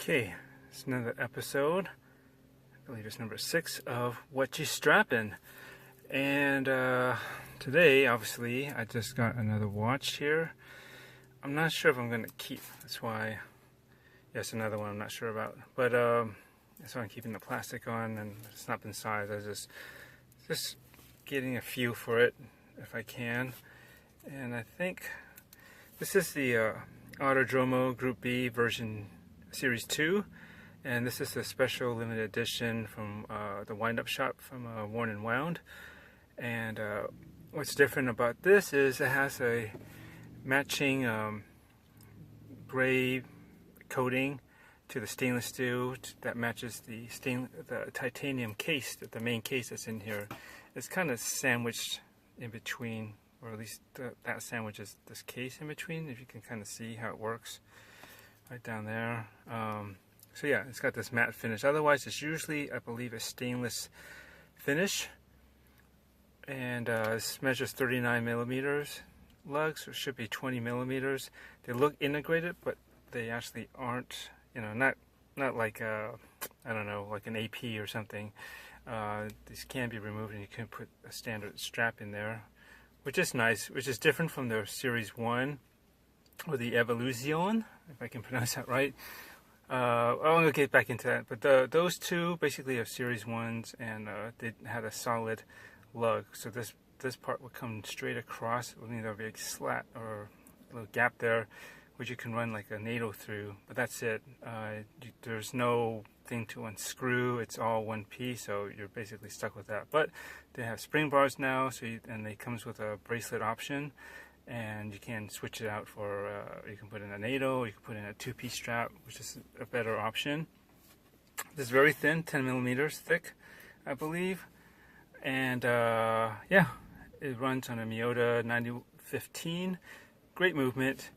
Okay, it's another episode, I believe it's number 6 of What You Strappin'. And today, obviously, I just got another watch here. I'm not sure if I'm going to keep, that's why, yes, another one I'm not sure about. But that's why I'm keeping the plastic on, and it's not been sized. I was just getting a feel for it, if I can. And I think this is the Autodromo Group B version Series 2, and this is a special limited edition from the WindUp shop from Worn and Wound. And what's different about this is it has a matching gray coating to the stainless steel that matches the titanium case, the main case that's in here. It's kind of sandwiched in between, or at least that sandwiches this case in between, if you can kind of see how it works right down there. So yeah, it's got this matte finish. Otherwise, it's usually, I believe, a stainless finish. And this measures 39 millimeters lugs, so it should be 20 millimeters. They look integrated, but they actually aren't. You know, not like I don't know, like an AP or something. These can be removed, and you can put a standard strap in there, which is nice, which is different from the Series 1 or the Evolution, if I can pronounce that right. I'm going to get back into that, but those two basically are Series 1s, and they had a solid lug, so this part would come straight across. It would need a big slat or a little gap there, which you can run like a needle through, but that's it. There's no thing to unscrew. It's all one piece, so you're basically stuck with that. But they have spring bars now, so and they comes with a bracelet option, and you can switch it out for you can put in a needle, you can put in a two-piece strap, which is a better option. This is very thin, 10 millimeters thick, I believe, and yeah, it runs on a Miyota 9015. Great movement.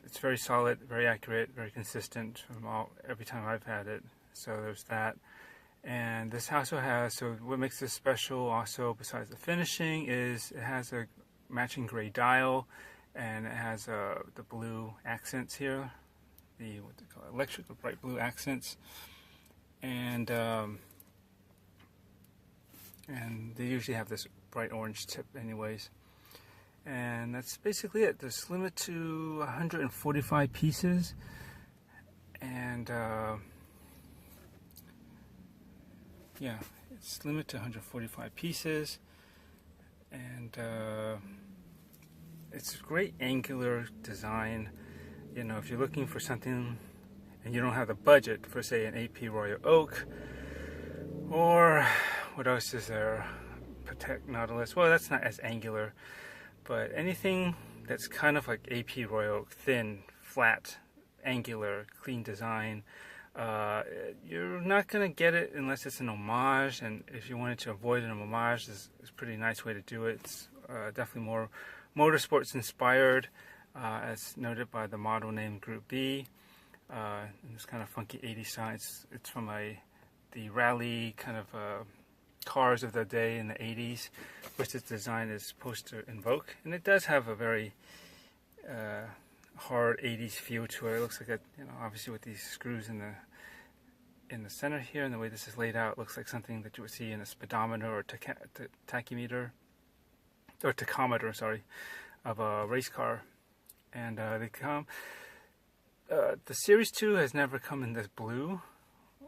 It's very solid, very accurate, very consistent from every time I've had it. So there's that. And this also has, so what makes this special also besides the finishing is it has a matching gray dial, and it has the blue accents here, the what they call it, electric or bright blue accents, and they usually have this bright orange tip anyways. And that's basically it. There's limit to 145 pieces, and yeah, it's limited to 145 pieces, and it's a great angular design. You know, if you're looking for something and you don't have the budget for, say, an AP Royal Oak, or what else is there? Protect Nautilus. Well, that's not as angular. But anything that's kind of like AP Royal Oak, thin, flat, angular, clean design, you're not going to get it unless it's an homage. And if you wanted to avoid an homage, it's a pretty nice way to do it. It's definitely more motorsports inspired, as noted by the model name Group B. And this kind of funky 80s style. It's from the rally kind of cars of the day in the 80s, which this design is supposed to invoke, and it does have a very hard 80s feel to it. It looks like a, you know, obviously with these screws in the center here, and the way this is laid out, it looks like something that you would see in a speedometer or tachymeter or tachometer, sorry, of a race car. And they come. The Series 2 has never come in this blue,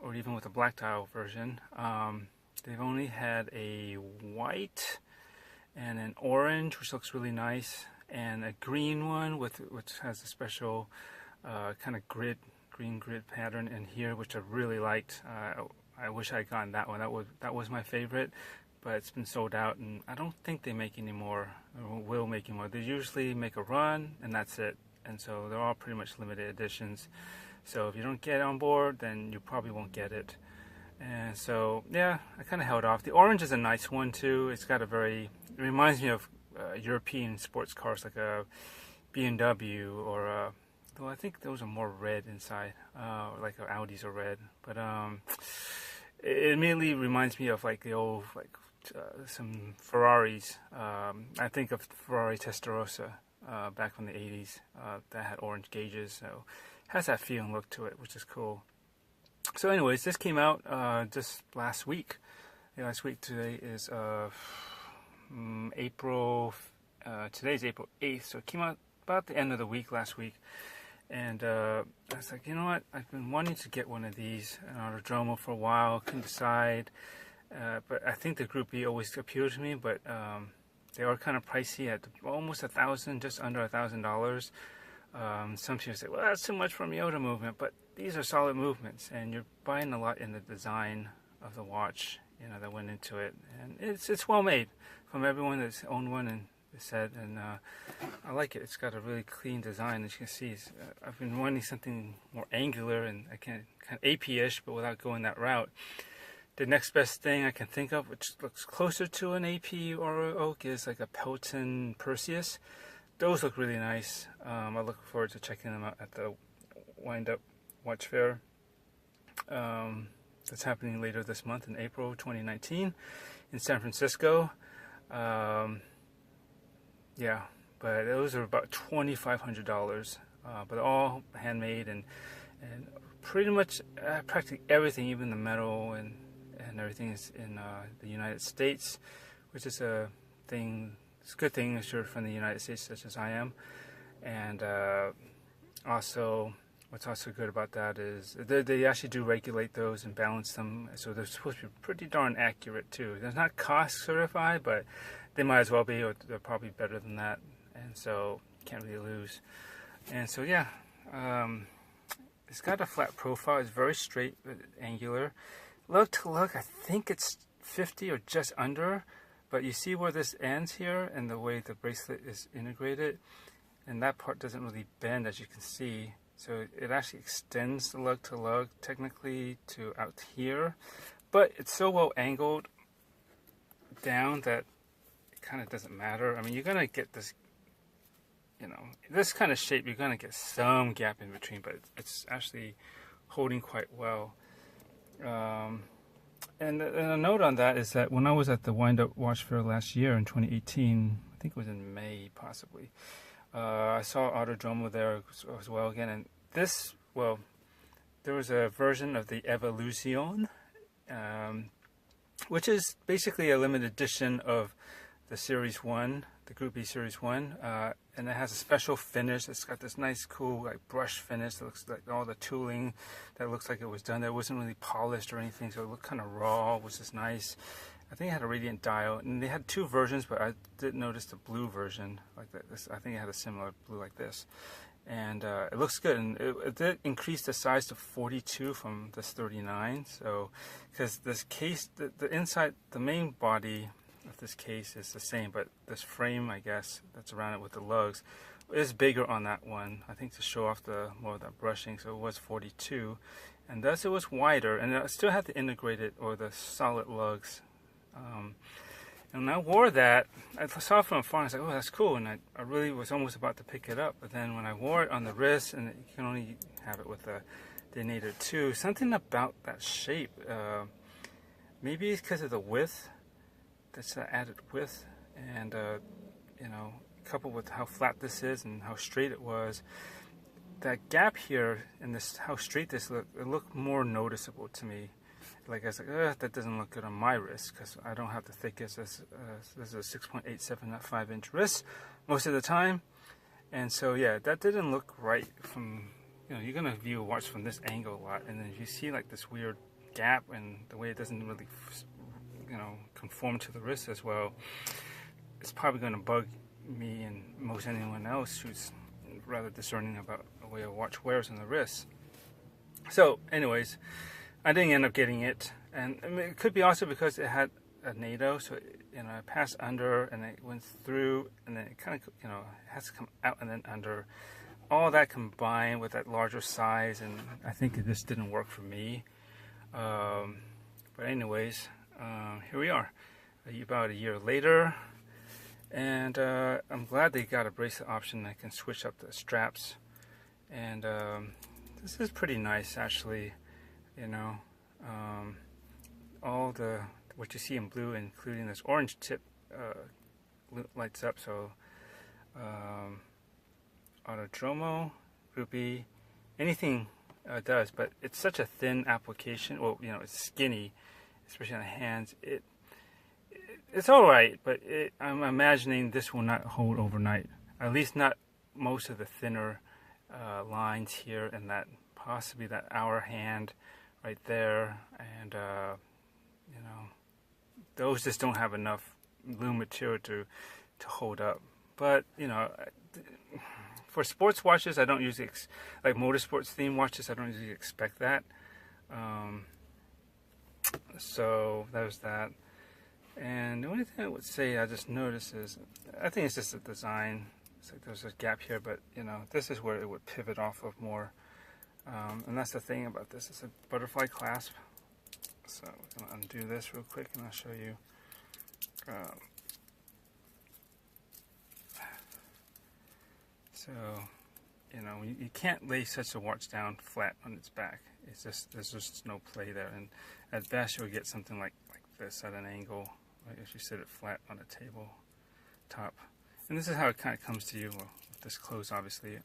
or even with a black dial version. They've only had a white and an orange, which looks really nice, and a green one which has a special kind of green grid pattern in here, which I really liked. I wish I had gotten that one. That was my favorite, but it's been sold out, and I don't think they make any more, or will make any more. They usually make a run, and that's it. And so they're all pretty much limited editions. So if you don't get it on board, then you probably won't get it. And so, yeah, I kind of held off. The orange is a nice one, too. It's got a it reminds me of European sports cars, like a BMW, or though I think those are more red inside, like Audis are red. But it immediately reminds me of like the old, like some Ferraris. I think of Ferrari Testarossa, back from the 80s that had orange gauges, so it has that feel and look to it, which is cool. So anyways, this came out just last week. Last week. Today is April, today's April 8th, so it came out about the end of the week last week. And I was like, you know what, I've been wanting to get one of these, an Autodromo, for a while, couldn't decide. But I think the Group B always appealed to me, but they are kind of pricey at almost $1,000, just under $1,000. Some people say, well, that's too much for a Miata movement, but these are solid movements, and you're buying a lot in the design of the watch, that went into it, and it's well made from everyone that's owned one and said, and I like it. It's got a really clean design, as you can see. I've been wanting something more angular and kind of AP-ish, but without going that route. The next best thing I can think of, which looks closer to an AP or an Oak, is like a Pelton Perseus. Those look really nice. I look forward to checking them out at the WindUp Watch Fair. That's happening later this month in April 2019 in San Francisco. Yeah, but those are about $2,500. But all handmade and pretty much practically everything, even the metal and everything, is in the United States, which is a thing. It's a good thing if you're from the United States, such as I am. And also, what's also good about that is they actually do regulate those and balance them, so they're supposed to be pretty darn accurate too. They're not cost certified, but they might as well be, or they're probably better than that, and so can't really lose. And so yeah, it's got a flat profile. It's very straight, angular. Look to look, I think it's 50 or just under, but you see where this ends here and the way the bracelet is integrated, and that part doesn't really bend, as you can see. So it actually extends the lug to lug technically to out here, but it's so well angled down that it kind of doesn't matter. I mean, you're gonna get this, this kind of shape, you're gonna get some gap in between, but it's actually holding quite well. And a note on that is that when I was at the WindUp Watch Fair last year in 2018, I think it was in May possibly, I saw Autodromo there as well again, and there was a version of the Evolution, which is basically a limited edition of the Series 1, the Group B Series 1, and it has a special finish. It's got this nice, cool, like brush finish that looks like all the tooling that looks like it was done there. It wasn't really polished or anything, so it looked kind of raw, which is nice. I think it had a radiant dial, and they had two versions, but I did notice the blue version like this. I think it had a similar blue like this, and it looks good. And it did increase the size to 42 from this 39. So, because this case, the inside, the main body of this case is the same, but this frame, I guess, that's around it with the lugs, is bigger on that one. I think to show off more of that brushing. So it was 42, and thus it was wider, and it still had the integrated or the solid lugs. And when I wore that, I saw it from afar, and I was like, oh, that's cool, and I really was almost about to pick it up, but then when I wore it on the wrist, and you can only have it with the Detonator 2, something about that shape, maybe it's because of the width, that's the added width, and coupled with how flat this is and how straight it was, that gap here and how straight this looked, it looked more noticeable to me. Like I was like, that doesn't look good on my wrist because I don't have the thickest. This is a 6.87, not 5-inch wrist most of the time, and so yeah, that didn't look right from. You're gonna view a watch from this angle a lot, and then if you see like this weird gap and the way it doesn't really, conform to the wrist as well, it's probably gonna bug me and most anyone else who's rather discerning about the way a watch wears on the wrist. So, anyways. I didn't end up getting it, and I mean, it could be also because it had a NATO, so I passed under and it went through, and then it kind of it has to come out and then under. All that combined with that larger size, and I think it just didn't work for me. But anyways, here we are, about a year later, and I'm glad they got a bracelet option that can switch up the straps, and this is pretty nice actually. All what you see in blue, including this orange tip, lights up. So Autodromo, Ruby, anything does, but it's such a thin application. Well, you know, it's skinny, especially on the hands. It's all right, but I'm imagining this will not hold overnight. At least not most of the thinner lines here, and that possibly that hour hand right there, and you know, those just don't have enough loom material to hold up. But you know, for sports watches, I don't usually like motorsports theme watches. I don't usually expect that. So there's that. And the only thing I would say I just noticed is, I think it's just a design. It's like there's a gap here, but you know, this is where it would pivot off of more. And that's the thing about this. It's a butterfly clasp. So I'm going to undo this real quick and I'll show you. So, you know, you can't lay such a watch down flat on its back. It's just, there's just no play there. And at best, you'll get something like this at an angle, right, if you sit it flat on a table top. And this is how it kind of comes to you. Well, with this closed, obviously,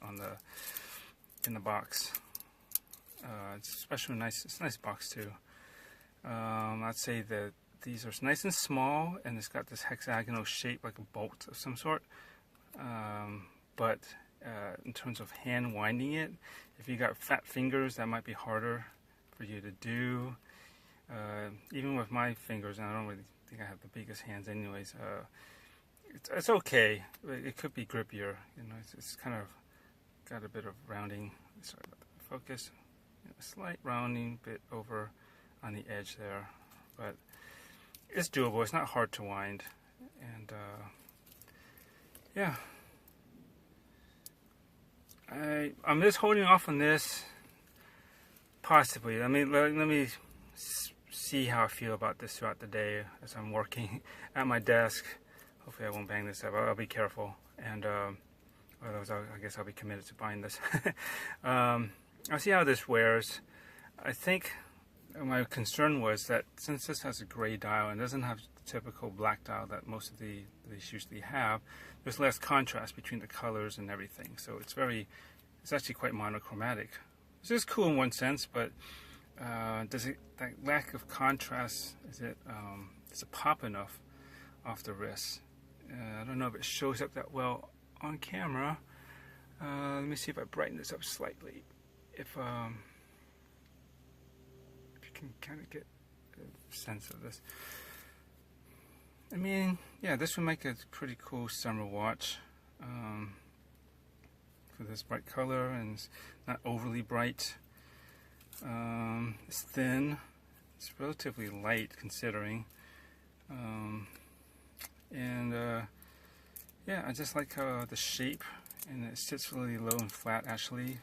in the box. It's especially nice. It's a nice box too. I'd say that these are nice and small, and it's got this hexagonal shape like a bolt of some sort. But in terms of hand winding it, if you got fat fingers, that might be harder for you to do. Even with my fingers, and I don't really think I have the biggest hands anyways, it's okay. It could be grippier. You know, it's kind of got a bit of rounding. Sorry about the focus. A slight rounding bit over on the edge there, but it's doable. It's not hard to wind, and yeah. I'm just holding off on this, possibly. Let me see how I feel about this throughout the day as I'm working at my desk. Hopefully I won't bang this up. I'll be careful, and otherwise I guess I'll be committed to buying this. I'll see how this wears. I think my concern was that since this has a gray dial and doesn't have the typical black dial that most of these usually have, there's less contrast between the colors and everything. So it's actually quite monochromatic. Which is cool in one sense, but that lack of contrast, does it pop enough off the wrist? I don't know if it shows up that well on camera. Let me see if I brighten this up slightly. If you can kind of get a sense of this. I mean, yeah, this would make a pretty cool summer watch for this bright color, and it's not overly bright. It's thin. It's relatively light considering. Yeah, I just like the shape, and it sits really low and flat actually.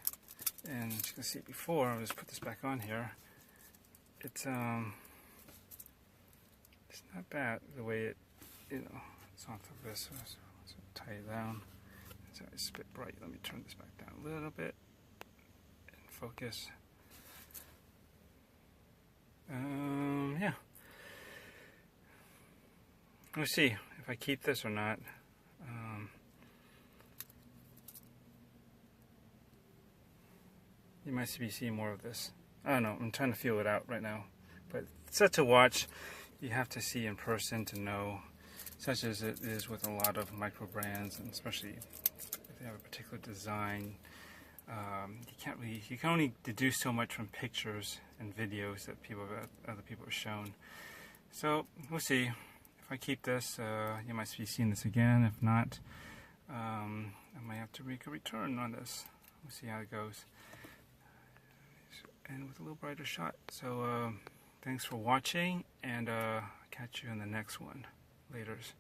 And as you can see before, I'll just put this back on here. It's not bad the way it's off the wrist. So tie it down. So it's a bit bright. Let me turn this back down a little bit and focus. Yeah. We'll see if I keep this or not. You might be seeing more of this. I don't know. I'm trying to feel it out right now. But such a watch, you have to see in person to know, such as it is with a lot of micro brands, and especially if they have a particular design. You can only deduce so much from pictures and videos that other people have shown. So we'll see. If I keep this, you might be seeing this again. If not, I might have to make a return on this. We'll see how it goes. And with a little brighter shot. So thanks for watching, and catch you in the next one. Laters.